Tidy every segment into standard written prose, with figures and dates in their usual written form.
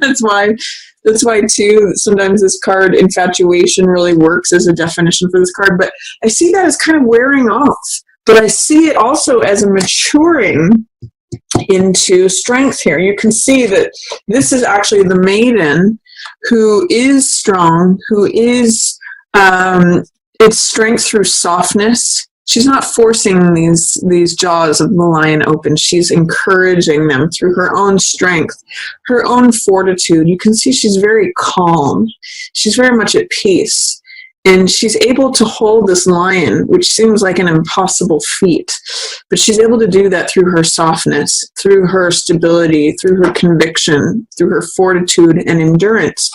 that's why too, sometimes this card, infatuation, really works as a definition for this card. But I see that as kind of wearing off. But I see it also as a maturing into strength here. You can see that this is actually the maiden who is strong, who is its strength through softness. She's not forcing these jaws of the lion open. She's encouraging them through her own strength, her own fortitude. You can see she's very calm. She's very much at peace. And she's able to hold this lion, which seems like an impossible feat. But she's able to do that through her softness, through her stability, through her conviction, through her fortitude and endurance.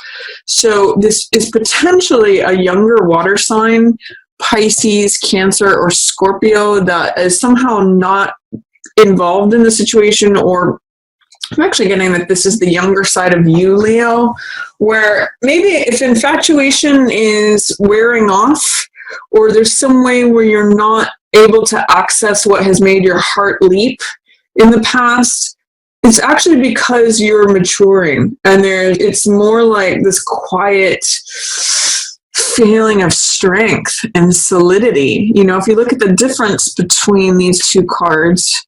So this is potentially a younger water sign, Pisces, Cancer, or Scorpio, that is somehow not involved in the situation, or I'm actually getting that this is the younger side of you, Leo, where maybe if infatuation is wearing off, or there's some way where you're not able to access what has made your heart leap in the past, it's actually because you're maturing, and it's more like this quiet feeling of strength and solidity. You know, if you look at the difference between these two cards,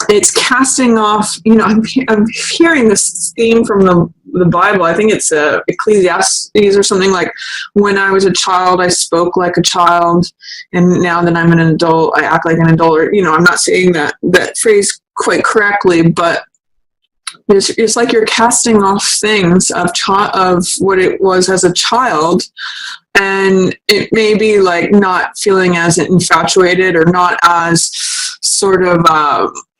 it's casting off, you know, I'm hearing this theme from the Bible. I think it's Ecclesiastes or something like, when I was a child, I spoke like a child, and now that I'm an adult, I act like an adult. Or, you know, I'm not saying that phrase quite correctly, but it's like you're casting off things of what it was as a child, and it may be like not feeling as infatuated or not as sort of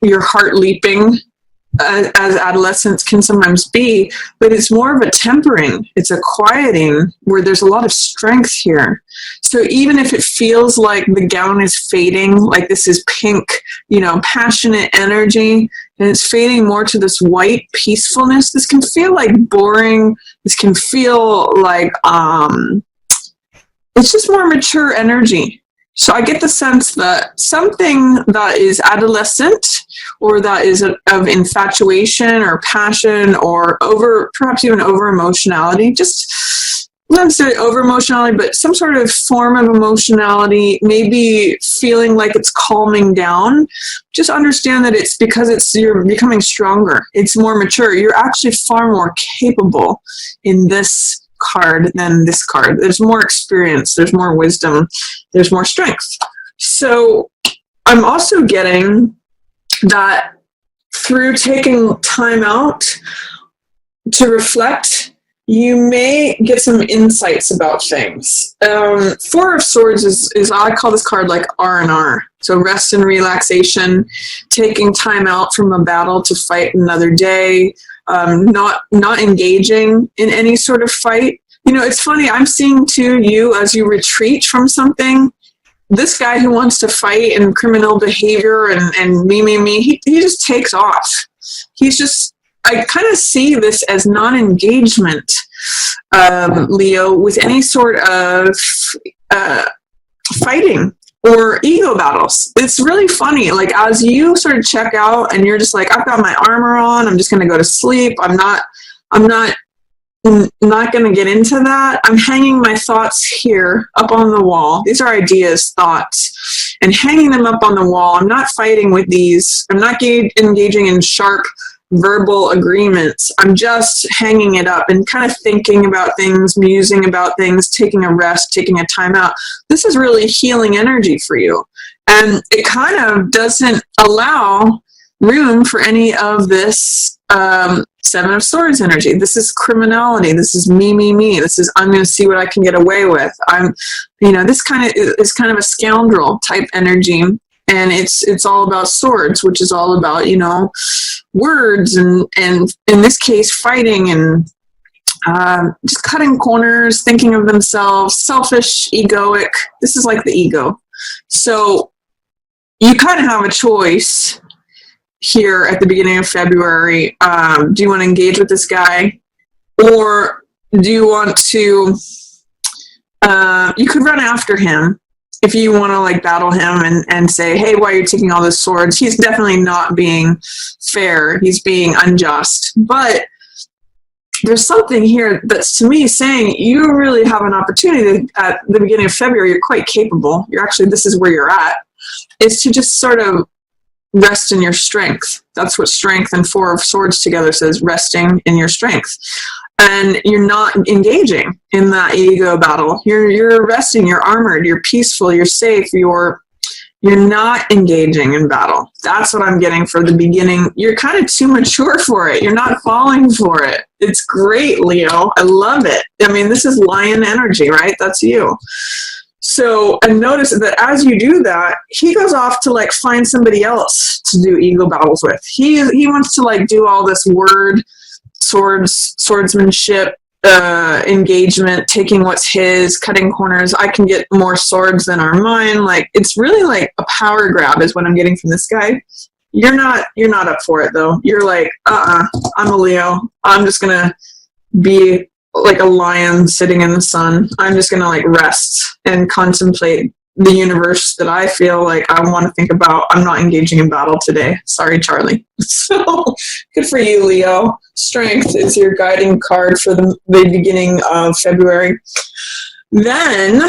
your heart leaping as adolescence can sometimes be, but it's more of a tempering, it's a quieting where there's a lot of strength here. So even if it feels like the gown is fading, like this is pink, you know, passionate energy, and it's fading more to this white peacefulness, this can feel like boring, this can feel like it's just more mature energy. So I get the sense that something that is adolescent, or that is of infatuation or passion, or perhaps even over emotionality, just not necessarily over emotionality, but some sort of form of emotionality, maybe feeling like it's calming down. Just understand that it's because you're becoming stronger. It's more mature. You're actually far more capable in this card than this card. There's more experience, there's more wisdom, there's more strength. So I'm also getting that through taking time out to reflect, you may get some insights about things. Four of Swords is I call this card like R&R. So rest and relaxation, taking time out from a battle to fight another day, not engaging in any sort of fight. You know, it's funny, I'm seeing too, you, as you retreat from something, this guy who wants to fight and criminal behavior and me, he just takes off. I kind of see this as non-engagement, Leo, with any sort of fighting or ego battles. It's really funny. Like, as you sort of check out and you're just like, I've got my armor on, I'm just going to go to sleep. I'm not going to get into that. I'm hanging my thoughts here up on the wall. These are ideas, thoughts, and hanging them up on the wall. I'm not fighting with these. I'm not engaging in sharp verbal agreements. I'm just hanging it up and kind of thinking about things, musing about things, taking a rest, taking a time out. This is really healing energy for you. And it kind of doesn't allow room for any of this Seven of Swords energy. This is criminality. This is me. This is, I'm going to see what I can get away with. This kind of is kind of a scoundrel type energy. And it's all about swords, which is all about, words and in this case, fighting and just cutting corners, thinking of themselves, selfish, egoic. This is like the ego. So you kind of have a choice here at the beginning of February. Do you want to engage with this guy? Or do you want to, you could run after him if you want to like battle him and say, hey, why are you taking all those swords? He's definitely not being fair. He's being unjust. But there's something here that's to me saying you really have an opportunity at the beginning of February. You're quite capable. You're actually, this is where you're at, is to just sort of rest in your strength. That's what strength and Four of Swords together says, resting in your strength. And you're not engaging in that ego battle. You're resting, you're armored, you're peaceful, you're safe, you're not engaging in battle. That's what I'm getting for the beginning. You're kind of too mature for it. You're not falling for it. It's great, Leo. I love it. I mean, this is lion energy, right? That's you. So, and notice that as you do that, he goes off to like find somebody else to do ego battles with. He wants to like do all this swordsmanship, engagement, taking what's his, cutting corners. I can get more swords than are mine. Like, it's really like a power grab is what I'm getting from this guy. You're not up for it though. You're like, I'm a Leo. I'm just gonna be like a lion sitting in the sun. I'm just gonna like rest and contemplate the universe that I feel like I want to think about. I'm not engaging in battle today. Sorry, Charlie. So good for you, Leo. Strength is your guiding card for the beginning of February. Then,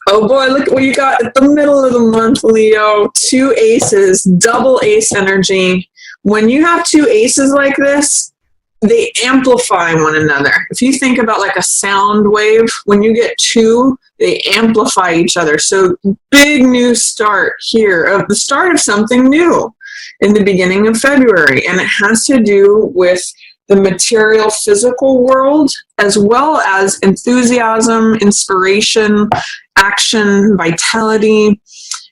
oh boy, look what you got at the middle of the month, Leo. 2 aces, double ace energy. When you have 2 aces like this, they amplify one another. If you think about like a sound wave, when you get 2, they amplify each other. So big new start here, of the start of something new in the beginning of February. And it has to do with the material physical world, as well as enthusiasm, inspiration, action, vitality.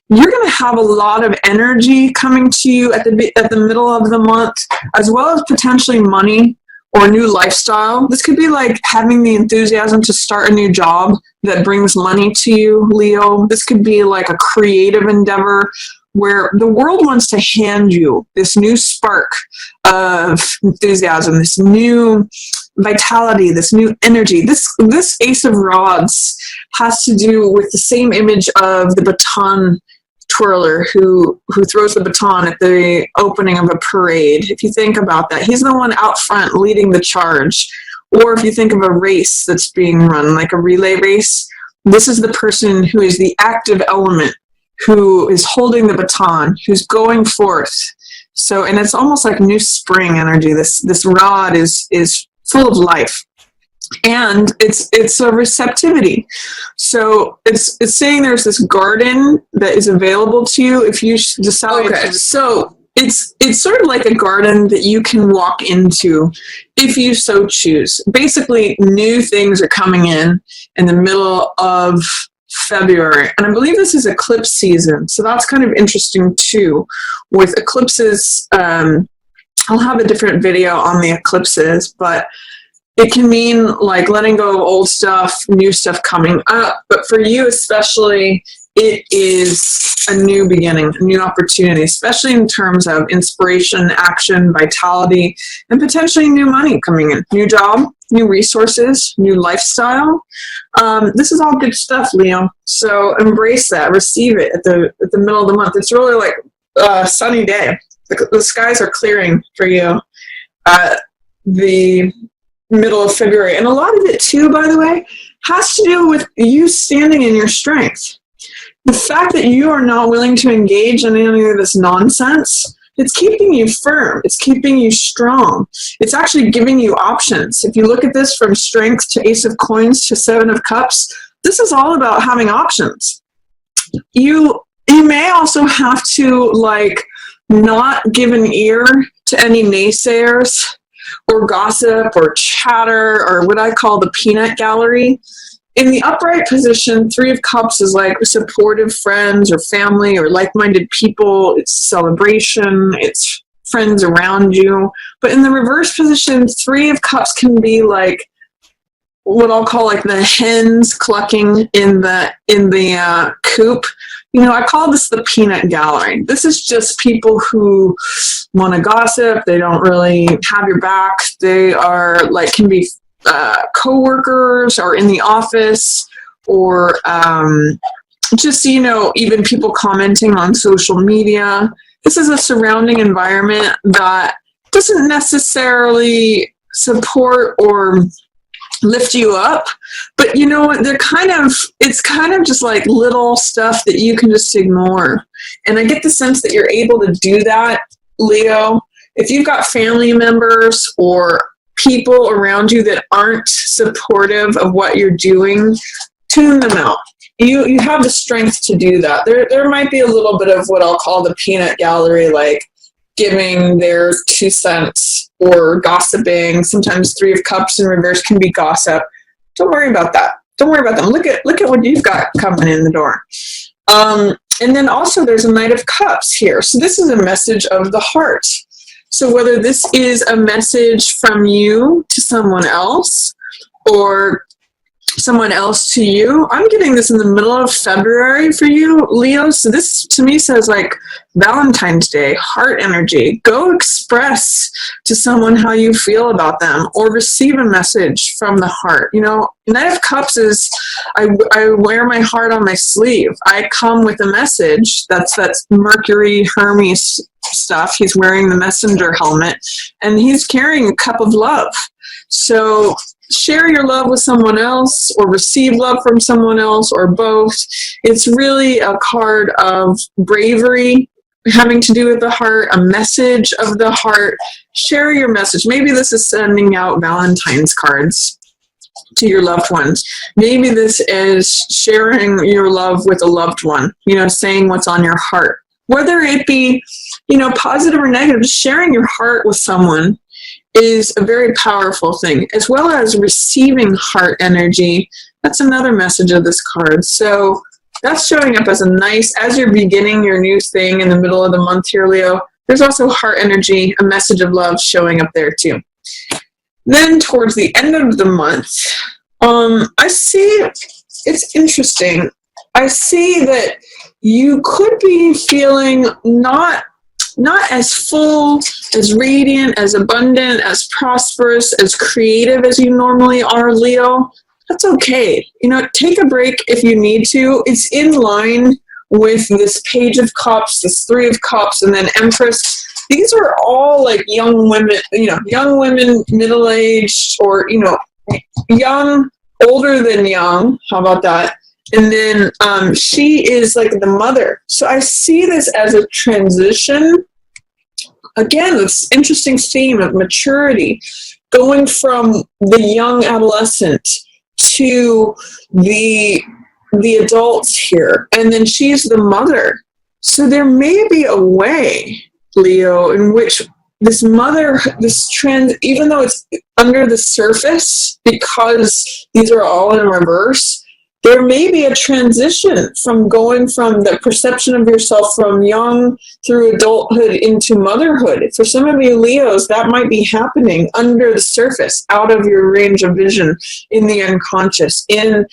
You're going to have a lot of energy coming to you at the middle of the month, as well as potentially money or new lifestyle. This could be like having the enthusiasm to start a new job that brings money to you, Leo. This could be like a creative endeavor where the world wants to hand you this new spark of enthusiasm, this new vitality, this new energy. This Ace of Rods has to do with the same image of the baton twirler who throws the baton at the opening of a parade. If you think about that, he's the one out front leading the charge. Or if you think of a race that's being run, like a relay race, this is the person who is the active element, who is holding the baton, who's going forth. So, and it's almost like new spring energy. This rod is full of life. And it's a receptivity. So it's saying there's this garden that is available to you if you decide to. So it's sort of like a garden that you can walk into if you so choose. Basically, new things are coming in the middle of February. And I believe this is eclipse season. So that's kind of interesting too. With eclipses, I'll have a different video on the eclipses, but it can mean like letting go of old stuff, new stuff coming up. But for you especially, it is a new beginning, a new opportunity, especially in terms of inspiration, action, vitality, and potentially new money coming in. New job, new resources, new lifestyle. This is all good stuff, Leo. So embrace that, receive it at the middle of the month. It's really like a sunny day. The skies are clearing for you. The middle of February. And a lot of it too, by the way, has to do with you standing in your strength. The fact that you are not willing to engage in any of this nonsense, it's keeping you firm. It's keeping you strong. It's actually giving you options. If you look at this from strength to Ace of Coins to 7 of Cups, this is all about having options. You may also have to like not give an ear to any naysayers or gossip or chatter or what I call the peanut gallery. In the upright position, 3 of Cups is like supportive friends or family or like-minded people. It's celebration. It's friends around you. But in the reverse position, 3 of Cups can be like what I'll call like the hens clucking in the coop. You know, I call this the peanut gallery. This is just people who want to gossip. They don't really have your back. They are like, can be co-workers or in the office or just, you know, even people commenting on social media. This is a surrounding environment that doesn't necessarily support or lift you up. But you know what? It's kind of just like little stuff that you can just ignore. And I get the sense that you're able to do that, Leo. If you've got family members or people around you that aren't supportive of what you're doing, tune them out. You have the strength to do that. There might be a little bit of what I'll call the peanut gallery, like giving their 2 cents or gossiping. Sometimes 3 of Cups in reverse can be gossip. Don't worry about that. Don't worry about them. Look at what you've got coming in the door. And then also there's a Knight of Cups here. So this is a message of the heart. So whether this is a message from you to someone else or someone else to you, I'm getting this in the middle of February for you, Leo. So this to me says like Valentine's Day, heart energy. Go express to someone how you feel about them or receive a message from the heart. You know, Knight of Cups is, I wear my heart on my sleeve. I come with a message. That's Mercury Hermes stuff. He's wearing the messenger helmet and he's carrying a cup of love. So share your love with someone else or receive love from someone else or both. It's really a card of bravery having to do with the heart, a message of the heart. Share your message. Maybe this is sending out Valentine's cards to your loved ones. Maybe this is sharing your love with a loved one, you know, saying what's on your heart. Whether it be, you know, positive or negative, sharing your heart with someone is a very powerful thing, as well as receiving heart energy. That's another message of this card. So that's showing up as a nice, as you're beginning your new thing in the middle of the month here, Leo, there's also heart energy, a message of love showing up there too. Then towards the end of the month, I see, it's interesting. I see that you could be feeling not as full, as radiant, as abundant, as prosperous, as creative as you normally are, Leo. That's okay. You know, take a break if you need to. It's in line with this Page of Cups, this 3 of Cups, and then Empress. These are all like young women, you know, young women, middle-aged, or, you know, young, older than young. How about that? And then she is like the mother. So I see this as a transition. Again, this interesting theme of maturity, going from the young adolescent to the adults here. And then she's the mother. So there may be a way, Leo, in which this mother, this trend, even though it's under the surface, because these are all in reverse, there may be a transition from going from the perception of yourself from young through adulthood into motherhood. For some of you Leos, that might be happening under the surface, out of your range of vision, in the unconscious, in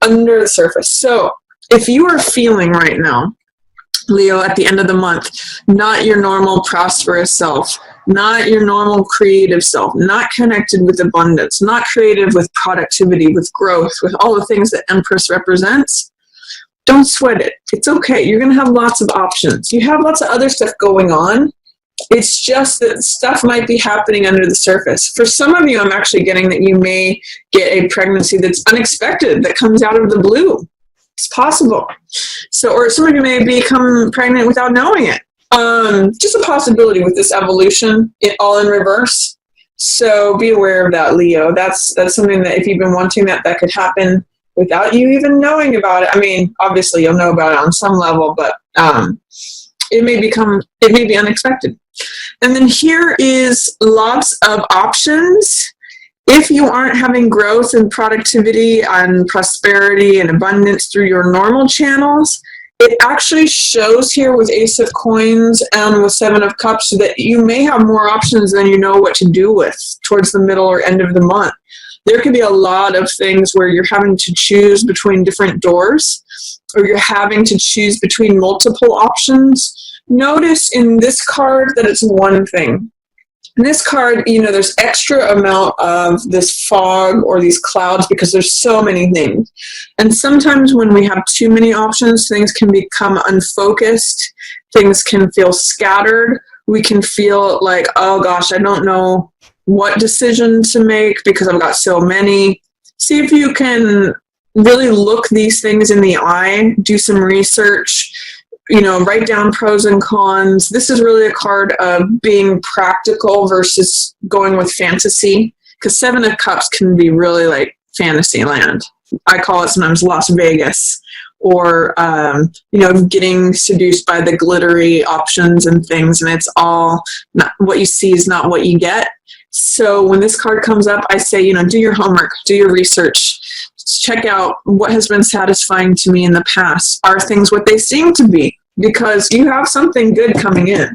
under the surface. So if you are feeling right now, Leo, at the end of the month, not your normal prosperous self, not your normal creative self, not connected with abundance, not creative with productivity, with growth, with all the things that Empress represents, don't sweat it. It's okay. You're going to have lots of options. You have lots of other stuff going on. It's just that stuff might be happening under the surface. For some of you, I'm actually getting that you may get a pregnancy that's unexpected, that comes out of the blue. It's possible. So, or some of you may become pregnant without knowing it. Just a possibility with this evolution, all in reverse. So be aware of that, Leo. That's something that if you've been wanting that could happen without you even knowing about it. I mean, obviously you'll know about it on some level, but it may be unexpected. And then here is lots of options. If you aren't having growth and productivity and prosperity and abundance through your normal channels, it actually shows here with Ace of Coins and with 7 of Cups that you may have more options than you know what to do with towards the middle or end of the month. There could be a lot of things where you're having to choose between different doors, or you're having to choose between multiple options. Notice in this card that it's one thing. In this card, you know, there's extra amount of this fog or these clouds because there's so many things. And sometimes when we have too many options, things can become unfocused. Things can feel scattered. We can feel like, oh gosh, I don't know what decision to make because I've got so many. See if you can really look these things in the eye, do some research, write down pros and cons. This is really a card of being practical versus going with fantasy, because Seven of Cups can be really like fantasy land. I call it sometimes Las Vegas, or getting seduced by the glittery options and things, and it's all not what you see is not what you get. So when this card comes up, I say, do your homework, do your research, check out what has been satisfying to me in the past. Are things what they seem to be? Because you have something good coming in.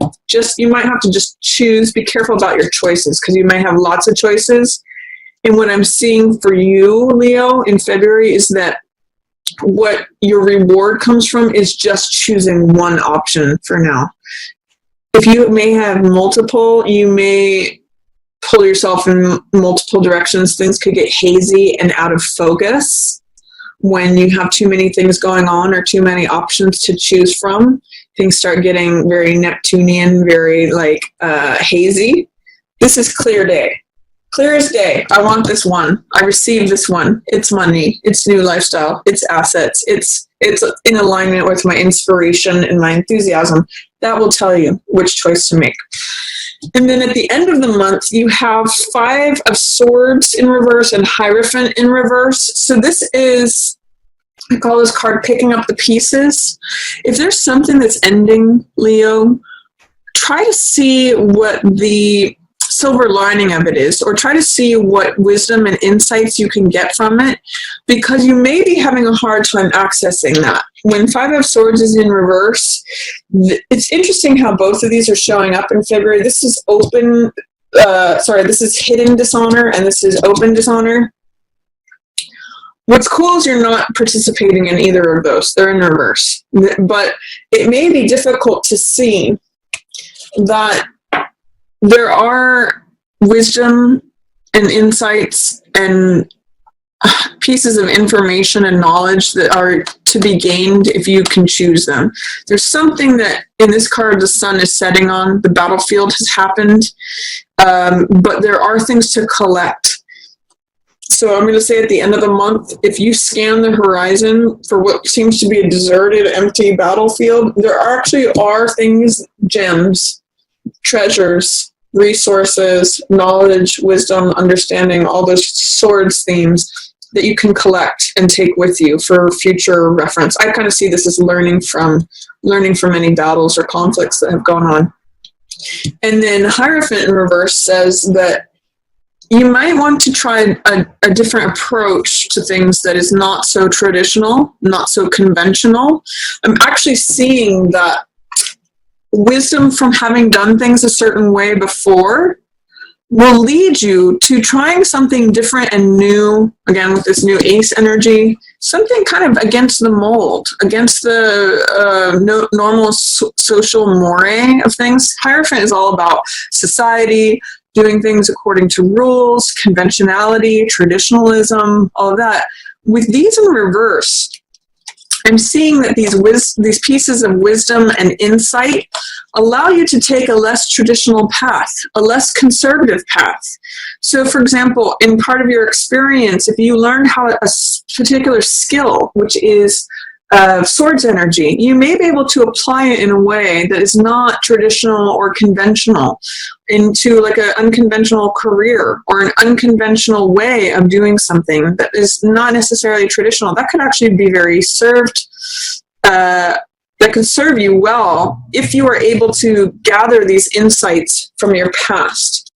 You might have to just choose. Be careful about your choices, because you may have lots of choices. And what I'm seeing for you, Leo, in February is that what your reward comes from is just choosing one option for now. If you may have multiple, you may pull yourself in multiple directions. Things could get hazy and out of focus when you have too many things going on or too many options to choose from. Things start getting very Neptunian, very hazy. This is clear day. Clear as day. I want this one. I received this one. It's money. It's new lifestyle. It's assets. It's in alignment with my inspiration and my enthusiasm. That will tell you which choice to make. And then at the end of the month, you have 5 of Swords in reverse and Hierophant in reverse. So this is, I call this card picking up the pieces. If there's something that's ending, Leo, try to see what the silver lining of it is, or try to see what wisdom and insights you can get from it, because you may be having a hard time accessing that. When 5 of Swords is in reverse, it's interesting how both of these are showing up in February. This is this is hidden dishonor, and this is open dishonor. What's cool is you're not participating in either of those. They're in reverse. But it may be difficult to see that there are wisdom and insights and pieces of information and knowledge that are to be gained if you can choose them. There's something that in this card the sun is setting on, the battlefield has happened, but there are things to collect. So I'm going to say at the end of the month, if you scan the horizon for what seems to be a deserted, empty battlefield, there actually are things, gems, treasures, resources, knowledge, wisdom, understanding, all those swords themes that you can collect and take with you for future reference. I kind of see this as learning from any battles or conflicts that have gone on. And then Hierophant in reverse says that you might want to try a different approach to things that is not so traditional, not so conventional. I'm actually seeing that wisdom from having done things a certain way before will lead you to trying something different and new, again with this new ace energy, something kind of against the mold, against the normal social moire of things. Hierophant is all about society, doing things according to rules, conventionality, traditionalism, all of that. With these in reverse, I'm seeing that these pieces of wisdom and insight allow you to take a less traditional path, a less conservative path. So, for example, in part of your experience, if you learn how a particular skill, which is swords energy, you may be able to apply it in a way that is not traditional or conventional, into like an unconventional career or an unconventional way of doing something that is not necessarily traditional. That could actually be that could serve you well if you are able to gather these insights from your past.